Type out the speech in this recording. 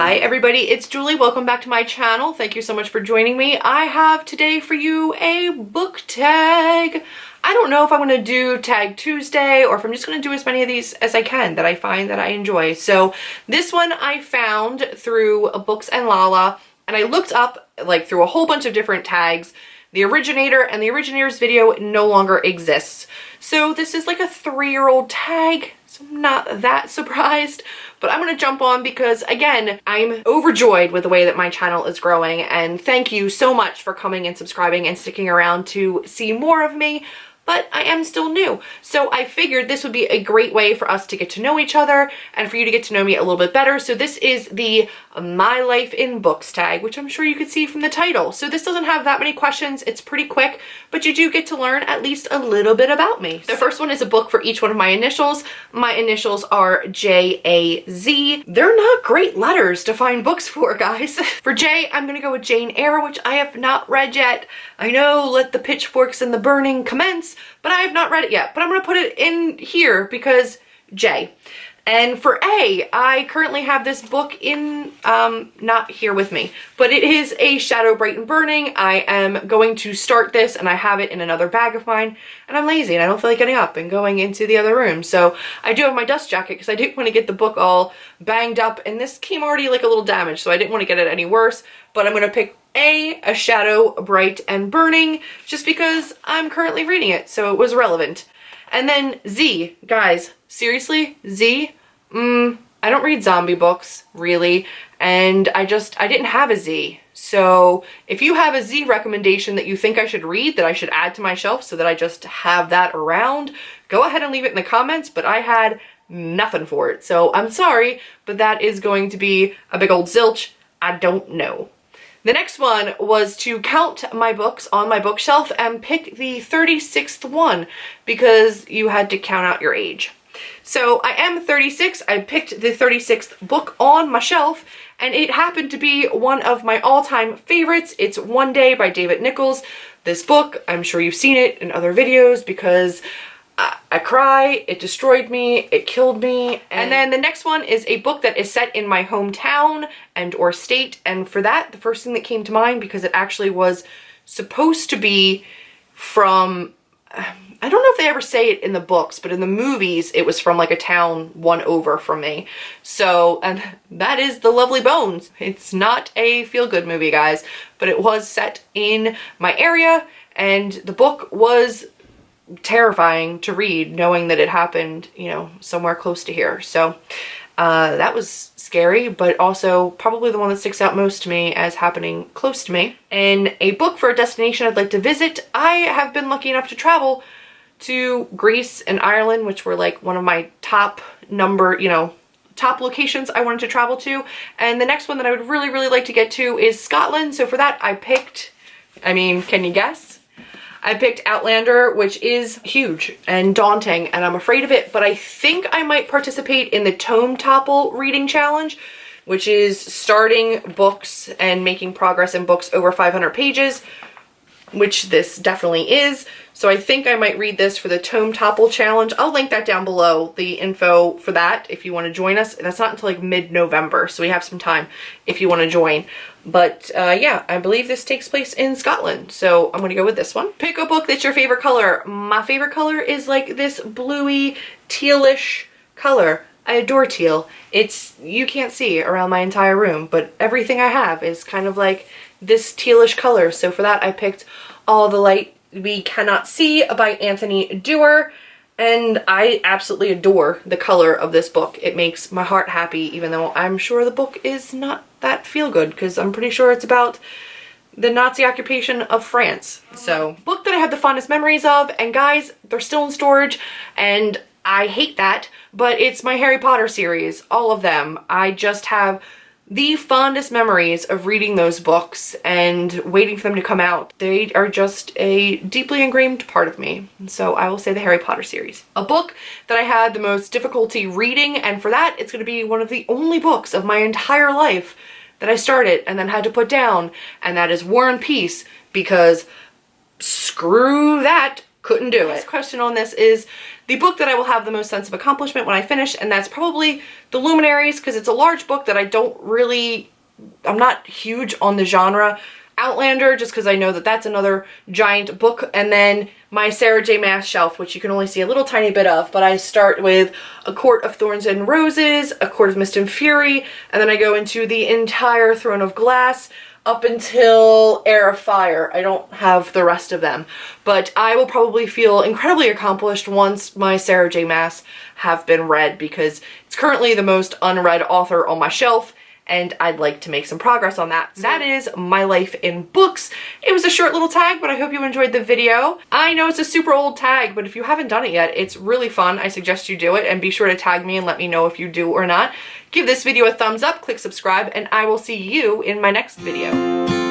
Hi everybody, it's Julie. Welcome back to my channel. Thank you so much for joining me. I have today for you a book tag. I don't know if I'm going to do Tag Tuesday or if I'm just going to do as many of these as I can that I find that I enjoy. So this one I found through Books and Lala, and I looked up like through a whole bunch of different tags. The originator and the originator's video no longer exists. So this is like a 3-year-old tag, so I'm not that surprised. But I'm going to jump on because, again, I'm overjoyed with the way that my channel is growing. And thank you so much for coming and subscribing and sticking around to see more of me. But I am still new. So I figured this would be a great way for us to get to know each other and for you to get to know me a little bit better. So this is the My Life in Books tag, which I'm sure you could see from the title. So this doesn't have that many questions. It's pretty quick, but you do get to learn at least a little bit about me. The first one is a book for each one of my initials. My initials are J-A-Z. They're not great letters to find books for, guys. For J, I'm gonna go with Jane Eyre, which I have not read yet. I know, let the pitchforks and the burning commence, but I have not read it yet. But I'm going to put it in here because J. And for A, I currently have this book in, not here with me, but it is A Shadow Bright and Burning. I am going to start this and I have it in another bag of mine, and I'm lazy and I don't feel like getting up and going into the other room. So I do have my dust jacket because I didn't want to get the book all banged up, and this came already like a little damaged, so I didn't want to get it any worse. But I'm going to pick A Shadow Bright and Burning just because I'm currently reading it, so it was relevant. And then Z, guys, seriously, Z, I don't read zombie books, really, and I didn't have a Z. So if you have a Z recommendation that you think I should read, that I should add to my shelf so that I just have that around, go ahead and leave it in the comments, but I had nothing for it. So I'm sorry, but that is going to be a big old zilch. I don't know. The next one was to count my books on my bookshelf and pick the 36th one because you had to count out your age. So I am 36. I picked the 36th book on my shelf, and it happened to be one of my all-time favorites. It's One Day by David Nichols. This book, I'm sure you've seen it in other videos because I cry, it destroyed me, it killed me. And then the next one is a book that is set in my hometown and or state, and for that, the first thing that came to mind, because it actually was supposed to be from, I don't know if they ever say it in the books, but in the movies, it was from like a town one over from me. So, and that is The Lovely Bones. It's not a feel-good movie, guys, but it was set in my area, and the book was terrifying to read, knowing that it happened, you know, somewhere close to here. So that was scary, but also probably the one that sticks out most to me as happening close to me. And a book for a destination I'd like to visit. I have been lucky enough to travel to Greece and Ireland, which were like one of my top top locations I wanted to travel to. And the next one that I would really, really like to get to is Scotland. So for that, I picked, I mean, can you guess? I picked Outlander, which is huge and daunting, and I'm afraid of it, but I think I might participate in the Tome Topple reading challenge, which is starting books and making progress in books over 500 pages, which this definitely is. So I think I might read this for the Tome Topple challenge. I'll link that down below, the info for that, if you want to join us. That's not until like mid-November, so we have some time if you want to join. But yeah, I believe this takes place in Scotland, so I'm going to go with this one. Pick a book that's your favorite color. My favorite color is like this bluey, tealish color. I adore teal. You can't see around my entire room, but everything I have is kind of like this tealish color. So for that, I picked All the Light We Cannot See by Anthony Doerr. And I absolutely adore the color of this book. It makes my heart happy, even though I'm sure the book is not that feel-good, because I'm pretty sure it's about the Nazi occupation of France. So, book that I have the fondest memories of, and guys, they're still in storage, and I hate that, but it's my Harry Potter series, all of them. I just have the fondest memories of reading those books and waiting for them to come out. They are just a deeply ingrained part of me. And so I will say the Harry Potter series. A book that I had the most difficulty reading, and for that it's going to be one of the only books of my entire life that I started and then had to put down, and that is War and Peace, because screw that, couldn't do it. Next question on this is the book that I will have the most sense of accomplishment when I finish, and that's probably The Luminaries, because it's a large book that I'm not huge on the genre. Outlander, just because I know that that's another giant book, and then my Sarah J. Maas shelf, which you can only see a little tiny bit of, but I start with A Court of Thorns and Roses, A Court of Mist and Fury, and then I go into the entire Throne of Glass up until Heir of Fire. I don't have the rest of them, but I will probably feel incredibly accomplished once my Sarah J. Maas have been read, because it's currently the most unread author on my shelf, and I'd like to make some progress on that. That is my life in books. It was a short little tag, but I hope you enjoyed the video. I know it's a super old tag, but if you haven't done it yet, it's really fun. I suggest you do it, and be sure to tag me and let me know if you do or not. Give this video a thumbs up, click subscribe, and I will see you in my next video.